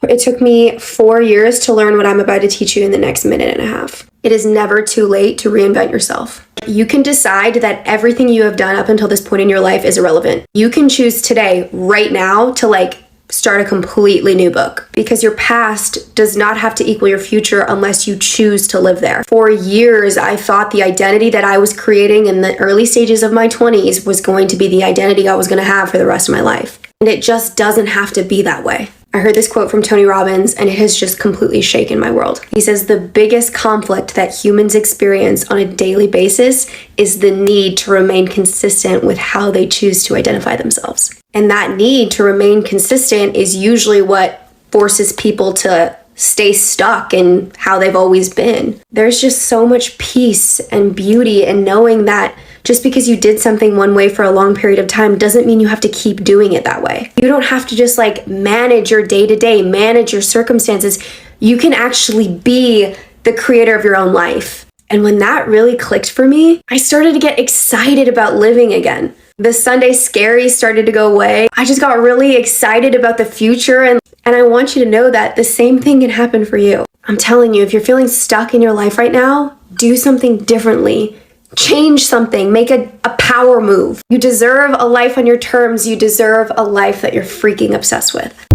It took me 4 years to learn what I'm about to teach you in the next minute and a half. It is never too late to reinvent yourself. You can decide that everything you have done up until this point in your life is irrelevant. You can choose today, right now, to start a completely new book, because your past does not have to equal your future unless you choose to live there. For years, I thought the identity that I was creating in the early stages of my 20s was going to be the identity I was going to have for the rest of my life. And it just doesn't have to be that way. I heard this quote from Tony Robbins, and it has just completely shaken my world. He says, the biggest conflict that humans experience on a daily basis is the need to remain consistent with how they choose to identify themselves. And that need to remain consistent is usually what forces people to stay stuck in how they've always been. There's just so much peace and beauty in knowing that just because you did something one way for a long period of time doesn't mean you have to keep doing it that way. You don't have to just manage your day-to-day, manage your circumstances. You can actually be the creator of your own life. And when that really clicked for me, I started to get excited about living again. The Sunday scaries started to go away. I just got really excited about the future, and I want you to know that the same thing can happen for you. I'm telling you, if you're feeling stuck in your life right now, do something differently. Change something, make a power move. You deserve a life on your terms. You deserve a life that you're freaking obsessed with.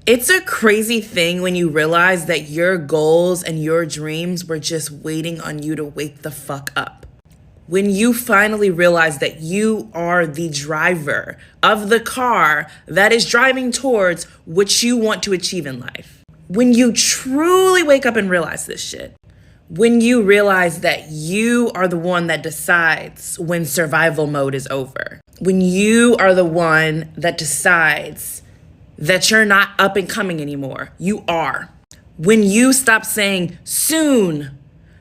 It's a crazy thing when you realize that your goals and your dreams were just waiting on you to wake the fuck up. When you finally realize that you are the driver of the car that is driving towards what you want to achieve in life. When you truly wake up and realize this shit. When you realize that you are the one that decides when survival mode is over. When you are the one that decides that you're not up and coming anymore. You are. When you stop saying soon,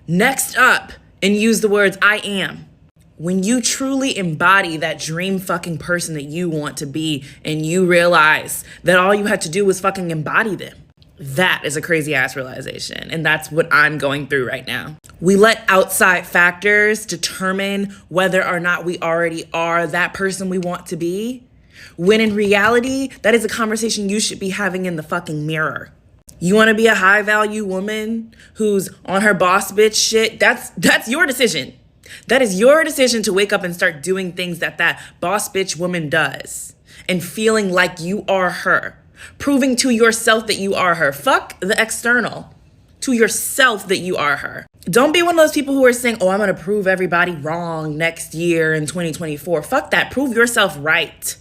next up, and use the words I am. When you truly embody that dream fucking person that you want to be, and you realize that all you had to do was fucking embody them. That is a crazy ass realization. And that's what I'm going through right now. We let outside factors determine whether or not we already are that person we want to be. When in reality, that is a conversation you should be having in the fucking mirror. You want to be a high value woman who's on her boss bitch shit? That's your decision. That is your decision to wake up and start doing things that boss bitch woman does. And feeling like you are her. Proving to yourself that you are her. Fuck the external. To yourself that you are her. Don't be one of those people who are saying, oh, I'm going to prove everybody wrong next year in 2024. Fuck that. Prove yourself right.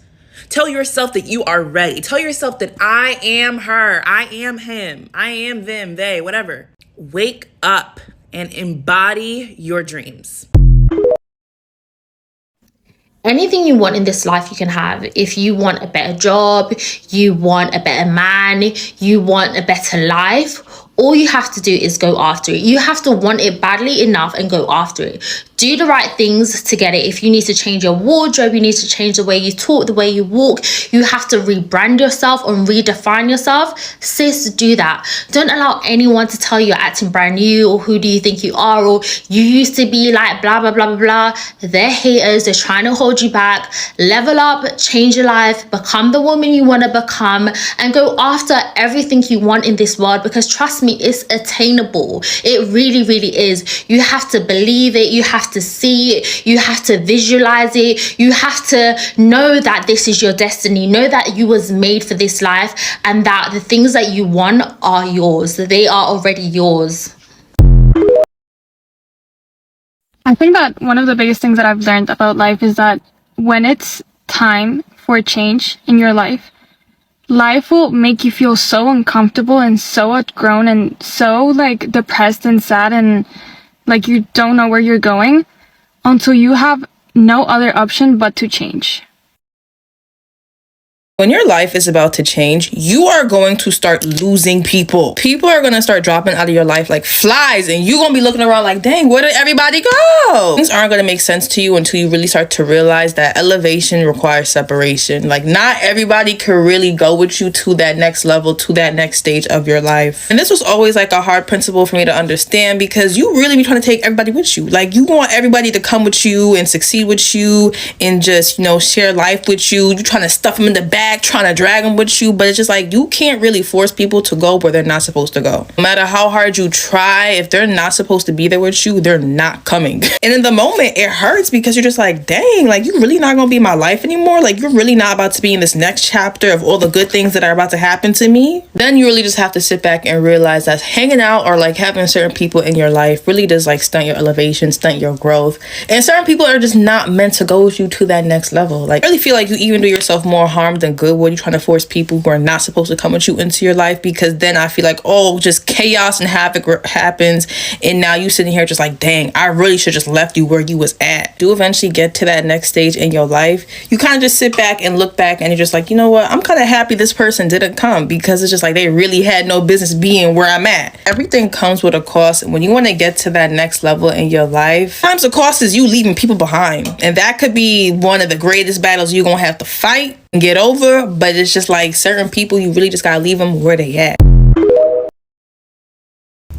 Tell yourself that you are ready. Tell yourself that I am her. I am him. I am them, they, whatever. Wake up and embody your dreams. Anything you want in this life you can have. If you want a better job, you want a better man, you want a better life, all you have to do is go after it. You have to want it badly enough and go after it. Do the right things to get it. If you need to change your wardrobe, you need to change the way you talk, the way you walk. You have to rebrand yourself and redefine yourself. Sis, do that. Don't allow anyone to tell you you're acting brand new, or who do you think you are, or you used to be like blah, blah, blah, blah, blah. They're haters. They're trying to hold you back. Level up, change your life, become the woman you want to become, and go after everything you want in this world, because trust me, it's attainable. It really, really is. You have to believe it. You have to see it. You have to visualize it. You have to know that this is your destiny. Know that you was made for this life, and that the things that you want are yours. They are already yours. I think that one of the biggest things that I've learned about life is that when it's time for a change in your life, life will make you feel so uncomfortable and so outgrown and so depressed and sad and you don't know where you're going until you have no other option but to change. When your life is about to change, you are going to start losing people. People are going to start dropping out of your life like flies, and you're going to be looking around like, dang, where did everybody go? Things aren't going to make sense to you until you really start to realize that elevation requires separation. Not everybody can really go with you to that next level, to that next stage of your life. And this was always a hard principle for me to understand, because you really be trying to take everybody with you. You want everybody to come with you and succeed with you and just, share life with you. You're trying to stuff them in the bag back, trying to drag them with you. But it's just like, you can't really force people to go where they're not supposed to go. No matter how hard you try, if they're not supposed to be there with you, they're not coming. And in the moment, it hurts because you're just like, dang, like, you really not gonna be my life anymore? Like, you're really not about to be in this next chapter of all the good things that are about to happen to me? Then you really just have to sit back and realize that hanging out or like having certain people in your life really does like stunt your elevation, stunt your growth. And certain people are just not meant to go with you to that next level. Like, I really feel like you even do yourself more harm than good when you're trying to force people who are not supposed to come with you into your life, because then I feel like, oh, just chaos and havoc happens, and now you sitting here just like, dang, I really should just left you where you was at. Do eventually get to that next stage in your life, you kind of just sit back and look back and you're just like, you know what, I'm kind of happy this person didn't come, because it's just like they really had no business being where I'm at. Everything comes with a cost, and when you want to get to that next level in your life, sometimes the cost is you leaving people behind, and that could be one of the greatest battles you're gonna have to fight and get over. But it's just like, certain people, you really just gotta leave them where they at.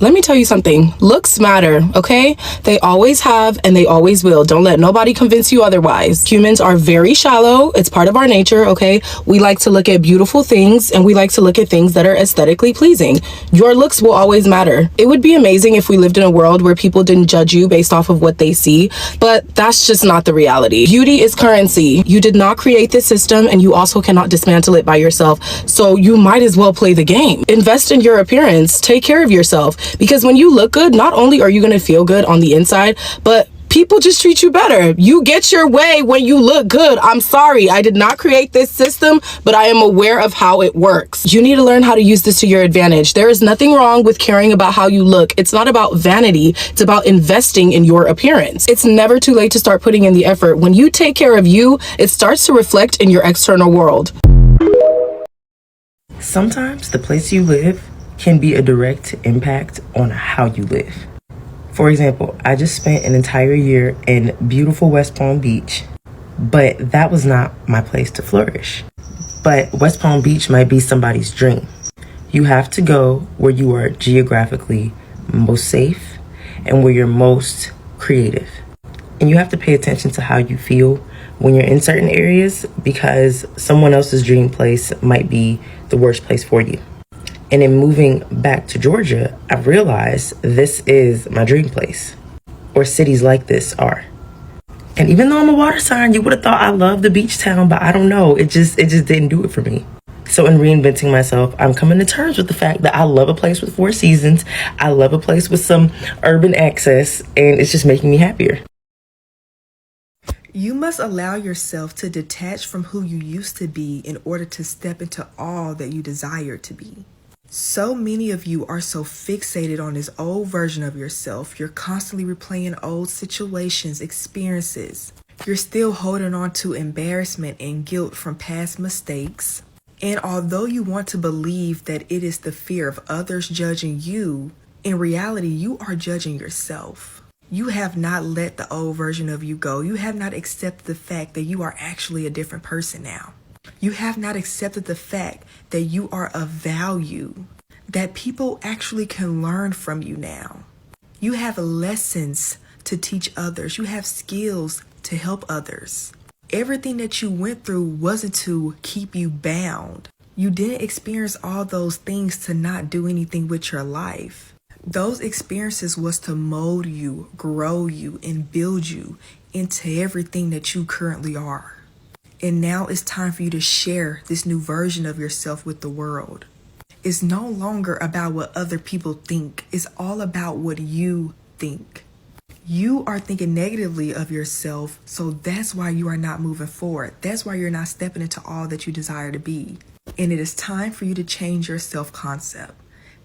Let me tell you something. Looks matter, okay? They always have and they always will. Don't let nobody convince you otherwise. Humans are very shallow. It's part of our nature, okay? We like to look at beautiful things and we like to look at things that are aesthetically pleasing. Your looks will always matter. It would be amazing if we lived in a world where people didn't judge you based off of what they see, but that's just not the reality. Beauty is currency. You did not create this system, and you also cannot dismantle it by yourself. So you might as well play the game. Invest in your appearance. Take care of yourself. Because when you look good, not only are you going to feel good on the inside, but people just treat you better. You get your way when you look good. I'm sorry, I did not create this system, but I am aware of how it works. You need to learn how to use this to your advantage. There is nothing wrong with caring about how you look. It's not about vanity. It's about investing in your appearance. It's never too late to start putting in the effort. When you take care of you, it starts to reflect in your external world. Sometimes the place you live can be a direct impact on how you live. For example, I just spent an entire year in beautiful West Palm Beach, but that was not my place to flourish. But West Palm Beach might be somebody's dream. You have to go where you are geographically most safe and where you're most creative. And you have to pay attention to how you feel when you're in certain areas, because someone else's dream place might be the worst place for you. And in moving back to Georgia, I've realized this is my dream place, or cities like this are. And even though I'm a water sign, you would have thought I loved the beach town, but I don't know. It just didn't do it for me. So in reinventing myself, I'm coming to terms with the fact that I love a place with 4 seasons. I love a place with some urban access, and it's just making me happier. You must allow yourself to detach from who you used to be in order to step into all that you desire to be. So many of you are so fixated on this old version of yourself. You're constantly replaying old situations, experiences. You're still holding on to embarrassment and guilt from past mistakes. And although you want to believe that it is the fear of others judging you, in reality, you are judging yourself. You have not let the old version of you go. You have not accepted the fact that you are actually a different person now. You have not accepted the fact that you are of value, that people actually can learn from you now. You have lessons to teach others. You have skills to help others. Everything that you went through wasn't to keep you bound. You didn't experience all those things to not do anything with your life. Those experiences was to mold you, grow you, and build you into everything that you currently are. And now it's time for you to share this new version of yourself with the world. It's no longer about what other people think. It's all about what you think. You are thinking negatively of yourself, so that's why you are not moving forward. That's why you're not stepping into all that you desire to be. And it is time for you to change your self-concept.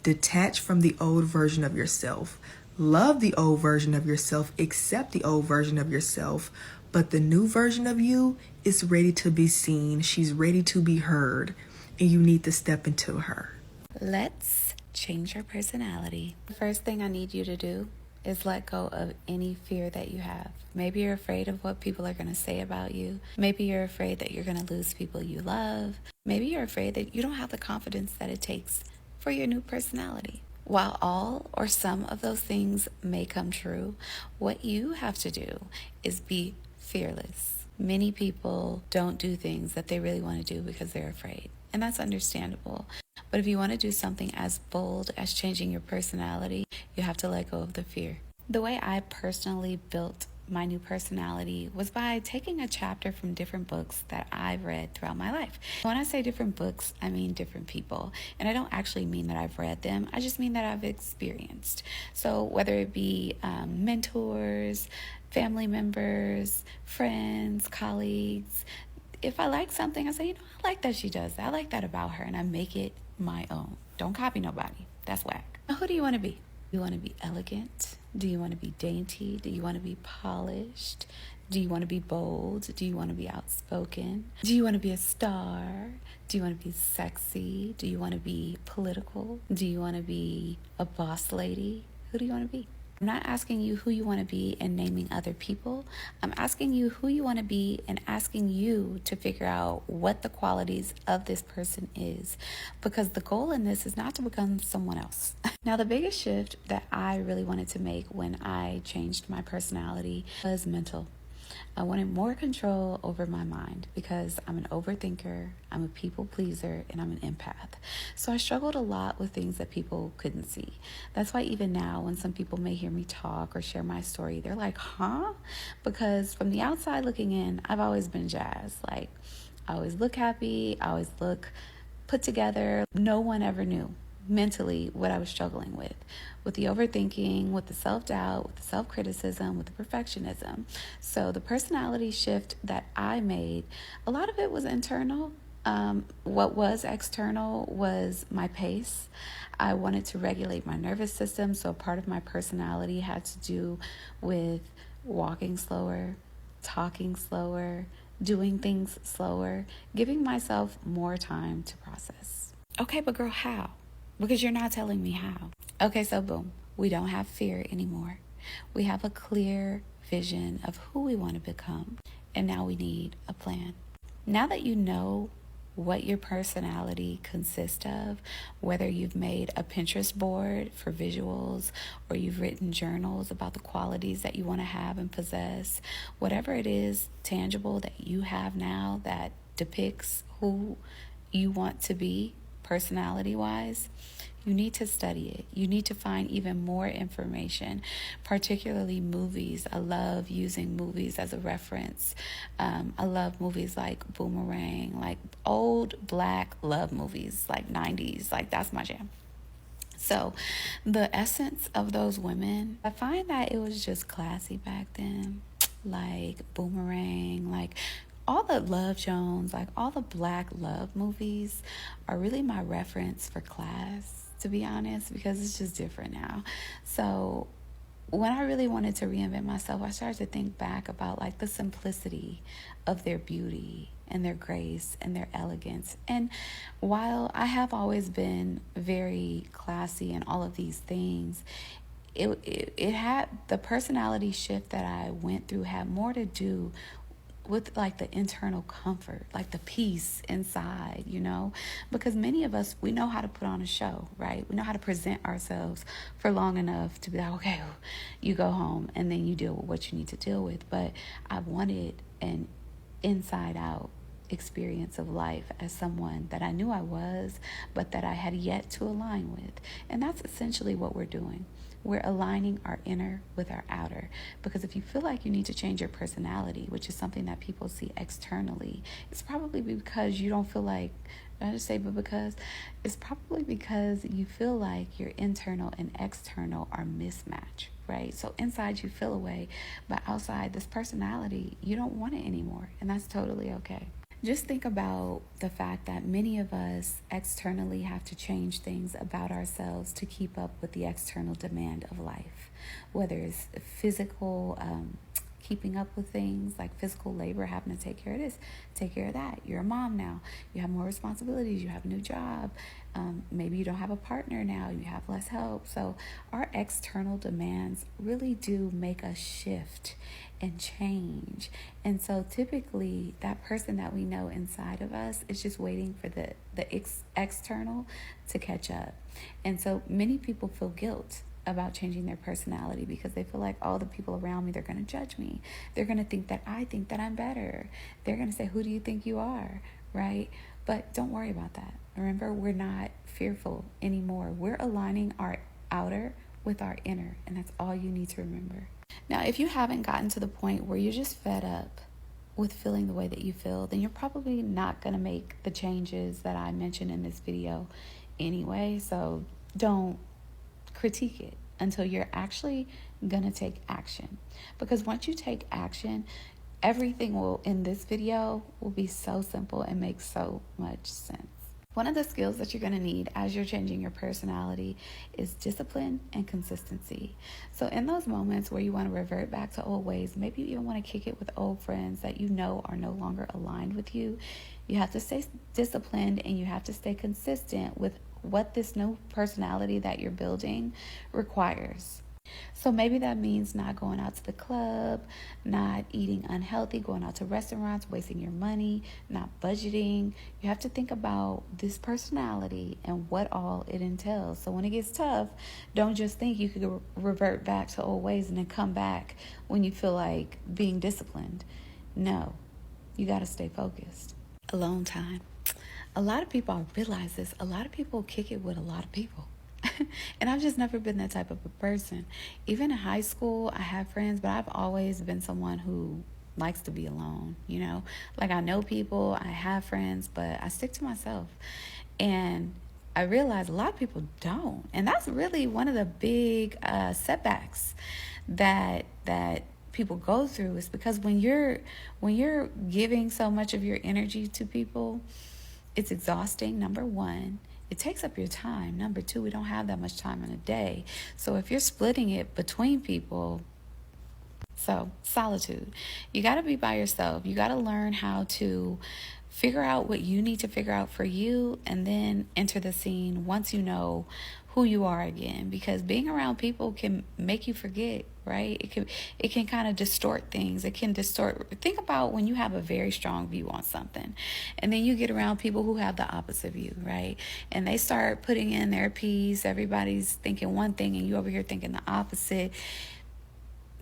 Detach from the old version of yourself. Love the old version of yourself. Accept the old version of yourself. But the new version of you is ready to be seen. She's ready to be heard. And you need to step into her. Let's change your personality. The first thing I need you to do is let go of any fear that you have. Maybe you're afraid of what people are going to say about you. Maybe you're afraid that you're going to lose people you love. Maybe you're afraid that you don't have the confidence that it takes for your new personality. While all or some of those things may come true, what you have to do is be fearless. Many people don't do things that they really want to do because they're afraid, and that's understandable. But if you want to do something as bold as changing your personality, you have to let go of the fear. The way I personally built my new personality was by taking a chapter from different books that I've read throughout my life. When I say different books, I mean different people. And I don't actually mean that I've read them, I just mean that I've experienced. So whether it be mentors, family members, friends, colleagues, if I like something, I say, you know, I like that she does that. I like that about her, and I make it my own. Don't copy nobody. That's whack. Now, who do you want to be? Do you want to be elegant? Do you want to be dainty? Do you want to be polished? Do you want to be bold? Do you want to be outspoken? Do you want to be a star? Do you want to be sexy? Do you want to be political? Do you want to be a boss lady? Who do you want to be? I'm not asking you who you want to be and naming other people. I'm asking you who you want to be and asking you to figure out what the qualities of this person is. Because the goal in this is not to become someone else. Now, the biggest shift that I really wanted to make when I changed my personality was mental. I wanted more control over my mind because I'm an overthinker, I'm a people pleaser, and I'm an empath. So I struggled a lot with things that people couldn't see. That's why even now when some people may hear me talk or share my story, they're like, huh? Because from the outside looking in, I've always been Jazz. Like, I always look happy, I always look put together. No one ever knew mentally what I was struggling with the overthinking, with the self-doubt, with the self-criticism, with the perfectionism. So the personality shift that I made, a lot of it was internal. What was external was my pace. I wanted to regulate my nervous system, so part of my personality had to do with walking slower, talking slower, doing things slower, giving myself more time to process. Okay, but girl, how? Because you're not telling me how. Okay, so boom, we don't have fear anymore. We have a clear vision of who we want to become, and now we need a plan. Now that you know what your personality consists of, whether you've made a Pinterest board for visuals or you've written journals about the qualities that you want to have and possess, whatever it is tangible that you have now that depicts who you want to be personality-wise, you need to study it. You need to find even more information, particularly movies. I love using movies as a reference. I love movies like Boomerang, like old black love movies, like 90s, like that's my jam. So the essence of those women, I find that it was just classy back then, like Boomerang, like all the Love Jones, like all the black love movies are really my reference for class, to be honest, because it's just different now. So when I really wanted to reinvent myself, I started to think back about like the simplicity of their beauty and their grace and their elegance. And while I have always been very classy and all of these things, it had the personality shift that I went through had more to do with like the internal comfort, like the peace inside, you know, because many of us, we know how to put on a show, right? We know how to present ourselves for long enough to be like, okay, you go home and then you deal with what you need to deal with. But I wanted an inside out experience of life as someone that I knew I was, but that I had yet to align with. And that's essentially what we're doing. We're aligning our inner with our outer. Because if you feel like you need to change your personality, which is something that people see externally, it's probably because you don't feel like, I just say, but because it's probably because you feel like your internal and external are mismatched, right? So inside you feel a way, but outside this personality, you don't want it anymore. And that's totally okay. Just think about the fact that many of us externally have to change things about ourselves to keep up with the external demand of life, whether it's physical, keeping up with things like physical labor, having to take care of this, take care of that. You're a mom now. You have more responsibilities. You have a new job. Maybe you don't have a partner now. You have less help. So our external demands really do make us shift and change. And so typically that person that we know inside of us is just waiting for the external to catch up. And so many people feel guilt about changing their personality because they feel like, oh, the people around me, they're going to judge me. They're going to think that I think that I'm better. They're going to say, who do you think you are? Right? But don't worry about that. Remember, we're not fearful anymore. We're aligning our outer with our inner, and that's all you need to remember. Now, if you haven't gotten to the point where you're just fed up with feeling the way that you feel, then you're probably not going to make the changes that I mentioned in this video anyway. So don't critique it until you're actually going to take action. Because once you take action, everything will in this video will be so simple and make so much sense. One of the skills that you're going to need as you're changing your personality is discipline and consistency. So in those moments where you want to revert back to old ways, maybe you even want to kick it with old friends that you know are no longer aligned with you, you have to stay disciplined and you have to stay consistent with what this new personality that you're building requires. So maybe that means not going out to the club, not eating unhealthy, going out to restaurants, wasting your money, not budgeting. You have to think about this personality and what all it entails. So when it gets tough, don't just think you could revert back to old ways and then come back when you feel like being disciplined. No, you got to stay focused. Alone time. A lot of people, I realize this, a lot of people kick it with a lot of people. And I've just never been that type of a person. Even in high school, I have friends, but I've always been someone who likes to be alone, you know? Like, I know people, I have friends, but I stick to myself. And I realize a lot of people don't. And that's really one of the big setbacks that people go through, is because when you're giving so much of your energy to people, it's exhausting, number one. It takes up your time. Number two, we don't have that much time in a day. So if you're splitting it between people, so solitude. You got to be by yourself. You got to learn how to figure out what you need to figure out for you, and then enter the scene once you know who you are again, because being around people can make you forget, right? It can kind of distort things. It can distort. Think about when you have a very strong view on something, and then you get around people who have the opposite view, right? And they start putting in their piece. Everybody's thinking one thing and you over here thinking the opposite.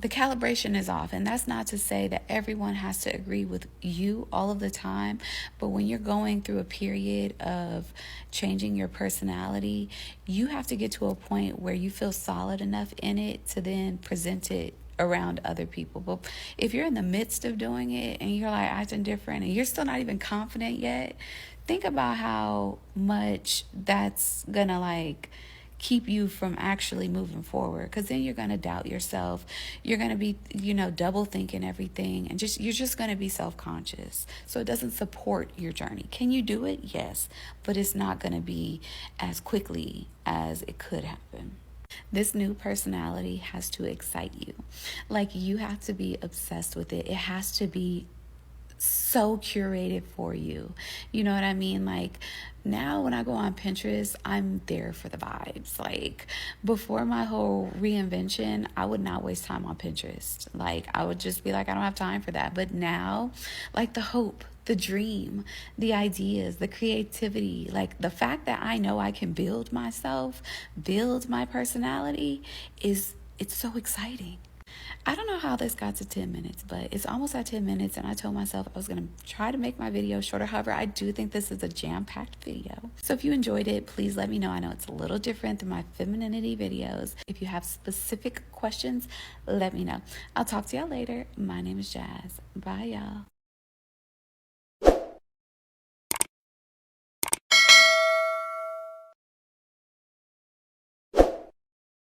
The calibration is off. And that's not to say that everyone has to agree with you all of the time, but when you're going through a period of changing your personality, you have to get to a point where you feel solid enough in it to then present it around other people. But if you're in the midst of doing it and you're like acting different and you're still not even confident yet, think about how much that's gonna like keep you from actually moving forward, because then you're going to doubt yourself. You're going to be, double thinking everything, and you're just going to be self-conscious. So it doesn't support your journey. Can you do it? Yes, but it's not going to be as quickly as it could happen. This new personality has to excite you. Like, you have to be obsessed with it. It has to be so curated for you. You know what I mean? Like, now when I go on Pinterest, I'm there for the vibes. Like, before my whole reinvention, I would not waste time on Pinterest. Like, I would just be like, I don't have time for that. But now, like, the hope, the dream, the ideas, the creativity, like the fact that I know I can build myself, build my personality, it's so exciting. I don't know how this got to 10 minutes, but it's almost at 10 minutes, and I told myself I was going to try to make my video shorter. However, I do think this is a jam-packed video. So if you enjoyed it, please let me know. I know it's a little different than my femininity videos. If you have specific questions, let me know. I'll talk to y'all later. My name is Jazz. Bye, y'all.